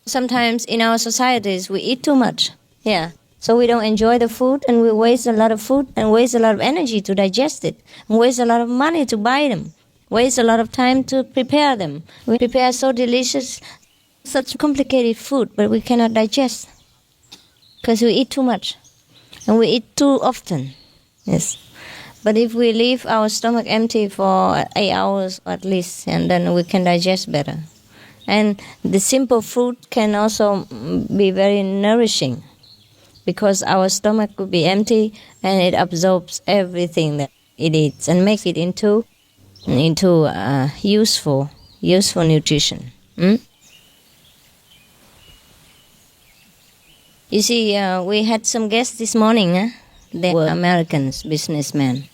Sometimes in our societies, we eat too much. Yeah. So we don't enjoy the food and we waste a lot of food and waste a lot of energy to digest it. And waste a lot of money to buy them. Waste a lot of time to prepare them. We prepare so delicious, such complicated food, but we cannot digest because we eat too much and we eat too often. Yes. But if we leave our stomach empty for 8 hours at least, and then we can digest better. And the simple food can also be very nourishing because our stomach could be empty and it absorbs everything that it eats and makes it into useful nutrition. You see, we had some guests this morning. They were Americans, businessmen.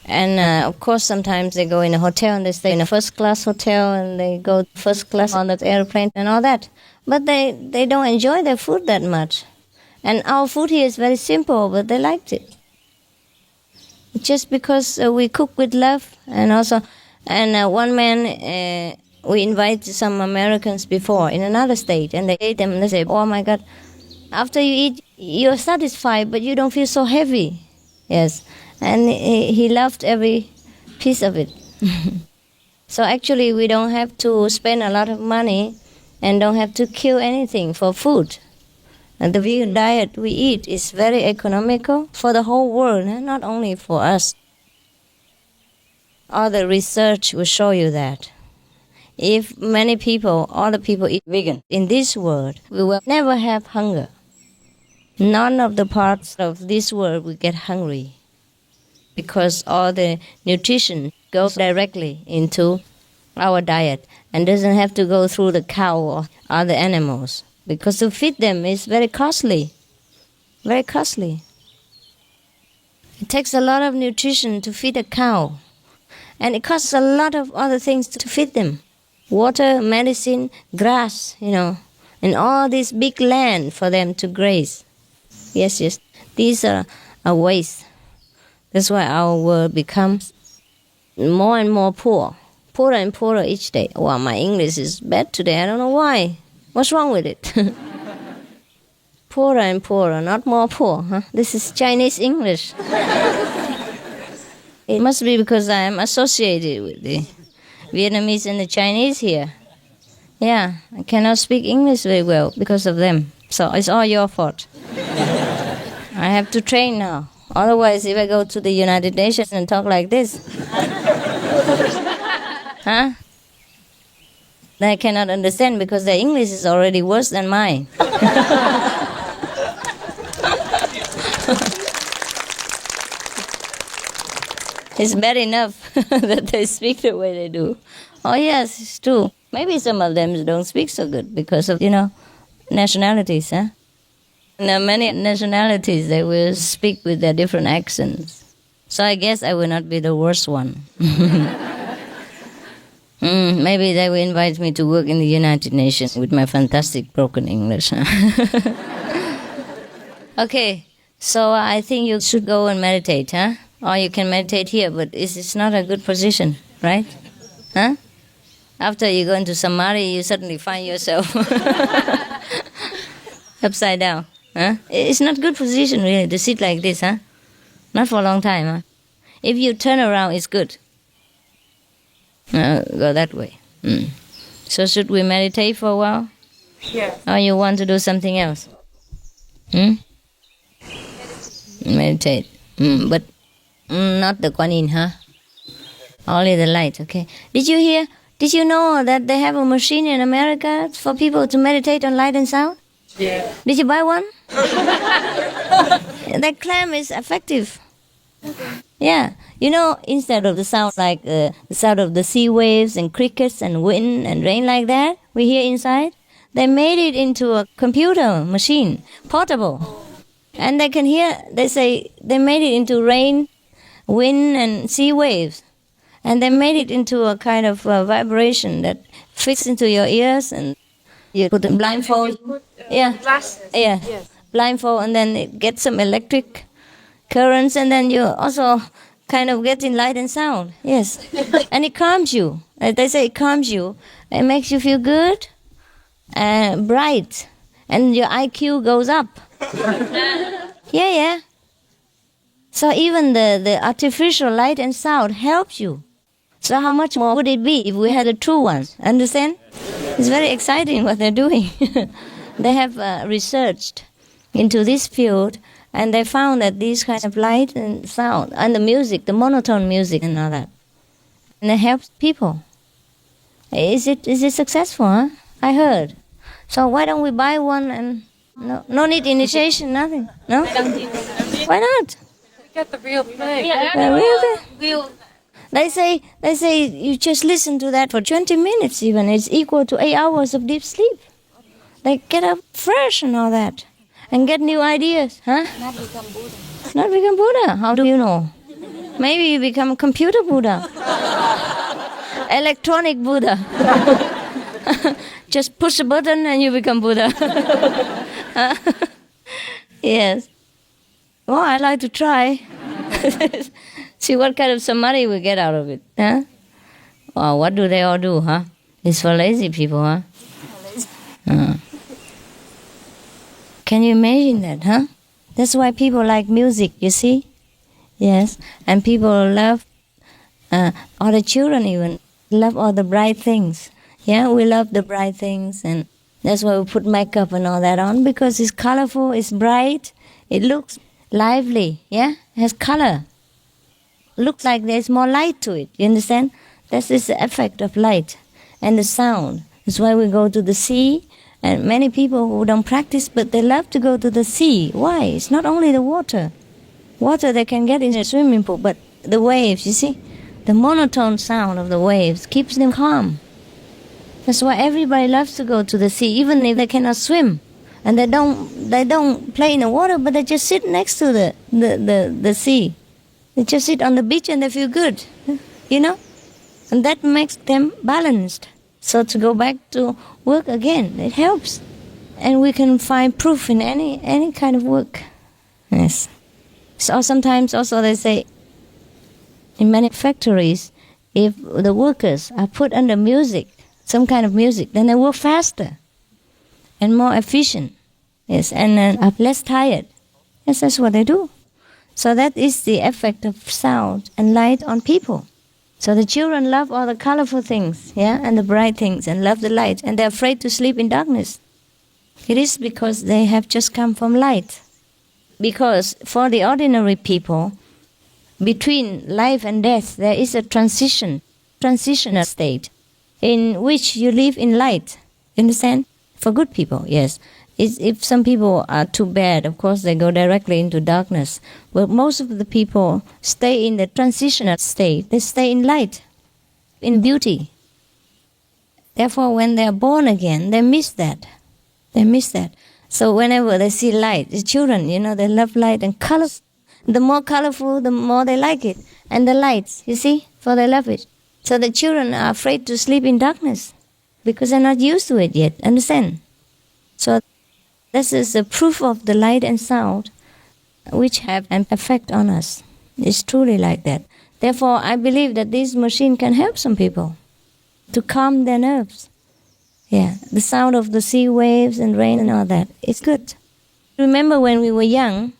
And of course, sometimes they go in a hotel and they stay in a first-class hotel and they go first class on that airplane and all that. But they don't enjoy their food that much. And our food here is very simple, but they liked it. Just because we cook with love and also... And one man, we invited some Americans before in another state and they ate them and they say, oh my God, after you eat, you're satisfied, but you don't feel so heavy. Yes. And he loved every piece of it. So actually, we don't have to spend a lot of money and don't have to kill anything for food. And the vegan diet we eat is very economical for the whole world, not only for us. All the research will show you that. If all the people eat vegan in this world, we will never have hunger. None of the parts of this world will get hungry because all the nutrition goes directly into our diet and doesn't have to go through the cow or other animals because to feed them is very costly. Very costly. It takes a lot of nutrition to feed a cow and it costs a lot of other things to feed them. Water, medicine, grass, and all this big land for them to graze. Yes. These are a waste. That's why our world becomes more and more poor. Poorer and poorer each day. Wow, my English is bad today. I don't know why. What's wrong with it? Poorer and poorer, not more poor. Huh? This is Chinese English. It must be because I am associated with the Vietnamese and the Chinese here. Yeah, I cannot speak English very well because of them. So it's all your fault. I have to train now. Otherwise, if I go to the United Nations and talk like this, then I cannot understand because their English is already worse than mine. It's bad enough that they speak the way they do. Oh yes, it's true. Maybe some of them don't speak so good because of, nationalities, huh? And there are many nationalities that will speak with their different accents. So I guess I will not be the worst one. Maybe they will invite me to work in the United Nations with my fantastic broken English. Okay, so I think you should go and meditate, huh? Or you can meditate here, but it's not a good position, right? Huh? After you go into Samadhi, you suddenly find yourself upside down. Huh? It's not good position really to sit like this, huh? Not for a long time, huh? If you turn around, it's good. Go that way. So should we meditate for a while? Yes. Or you want to do something else? Meditate. But not the Kuan Yin, huh? Only the light, okay. Did you know that they have a machine in America for people to meditate on light and sound? Yeah. Did you buy one? That claim is effective. Yeah. Instead of the sound like the sound of the sea waves and crickets and wind and rain like that we hear inside, they made it into a computer machine, portable. And they can hear, they say, they made it into rain, wind and sea waves. And they made it into a kind of vibration that fits into your ears and you put a blindfold. Glasses. Yeah. Yes. Blindfold and then it gets some electric currents and then you also kind of get in light and sound. Yes. And it calms you. They say it calms you. It makes you feel good. bright, and your IQ goes up. Yeah. So even the artificial light and sound helps you. So how much more would it be if we had a true one? Understand? It's very exciting what they're doing. They have researched into this field, and they found that these kind of light and sound, and the music, the monotone music and all that, and it helps people. Is it successful, huh? I heard. So why don't we buy one and no need initiation, nothing? No? Why not? Get the real thing. The real thing. They say you just listen to that for 20 minutes even. It's equal to 8 hours of deep sleep. They get up fresh and all that. And get new ideas, huh? Not become Buddha. Not become Buddha. How do you know? Maybe you become computer Buddha. Electronic Buddha. Just push a button and you become Buddha. Yes. Well, I'd like to try. See what kind of samadhi we get out of it, huh? Oh, what do they all do, huh? It's for lazy people, huh? Can you imagine that, huh? That's why people like music, you see? Yes. And people love, all the children even, love all the bright things. Yeah, we love the bright things, and that's why we put makeup and all that on, because it's colorful, it's bright, it looks lively, yeah? It has color. Looks like there's more light to it, you understand? That is the effect of light and the sound. That's why we go to the sea, and many people who don't practice, but they love to go to the sea. Why? It's not only the water. Water they can get in a swimming pool, but the waves, you see? The monotone sound of the waves keeps them calm. That's why everybody loves to go to the sea, even if they cannot swim. And they don't play in the water, but they just sit next to the sea. They just sit on the beach and they feel good, you know? And that makes them balanced. So to go back to work again, it helps. And we can find proof in any kind of work. Yes. So sometimes also they say, in many factories, if the workers are put under music, some kind of music, then they work faster and more efficient. Yes, and are less tired. Yes, that's what they do. So that is the effect of sound and light on people. So the children love all the colorful things, yeah, and the bright things, and love the light, and they're afraid to sleep in darkness. It is because they have just come from light. Because for the ordinary people, between life and death, there is a transitional state in which you live in light. You understand? For good people, yes. If some people are too bad, of course they go directly into darkness. But most of the people stay in the transitional state. They stay in light, in beauty. Therefore, when they are born again, they miss that. So whenever they see light, the children, they love light and colors. The more colorful, the more they like it. And the lights, you see, for they love it. So the children are afraid to sleep in darkness because they're not used to it yet, understand? So this is the proof of the light and sound which have an effect on us. It's truly like that. Therefore, I believe that this machine can help some people to calm their nerves. Yeah, the sound of the sea waves and rain and all that, it's good. Remember when we were young,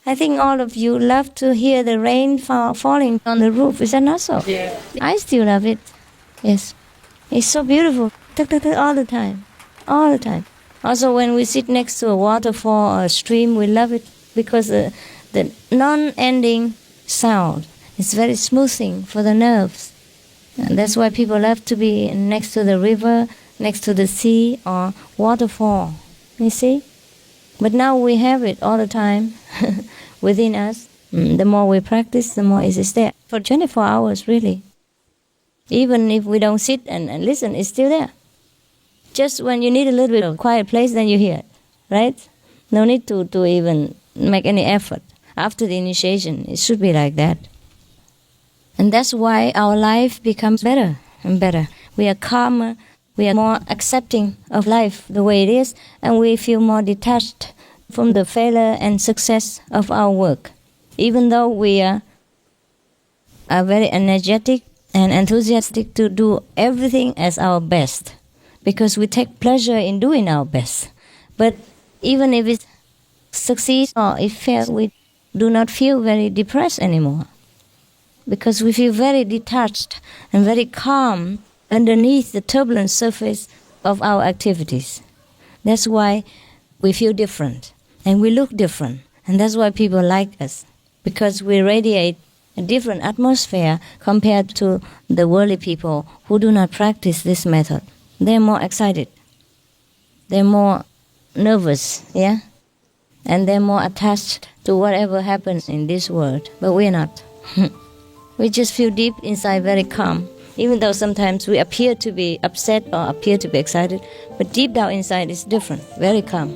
I think all of you love to hear the rain falling on the roof. Is that not so? Yeah. I still love it. Yes. It's so beautiful. All the time. All the time. Also, when we sit next to a waterfall or a stream, we love it because the non-ending sound is very smoothing for the nerves. And that's why people love to be next to the river, next to the sea or waterfall. You see? But now we have it all the time within us. The more we practice, the more it is there. For 24 hours, really. Even if we don't sit and listen, it's still there. Just when you need a little bit of quiet place, then you hear it, right? No need to even make any effort. After the initiation, it should be like that. And that's why our life becomes better and better. We are calmer, we are more accepting of life the way it is, and we feel more detached from the failure and success of our work. Even though we are very energetic and enthusiastic to do everything as our best. because we take pleasure in doing our best. But even if it succeeds or it fails, we do not feel very depressed anymore, because we feel very detached and very calm underneath the turbulent surface of our activities. That's why we feel different and we look different, and that's why people like us, because we radiate a different atmosphere compared to the worldly people who do not practice this method. They're more excited, they're more nervous, yeah, and they're more attached to whatever happens in this world. But we're not. We just feel deep inside very calm, even though sometimes we appear to be upset or appear to be excited, but deep down inside it's different, very calm.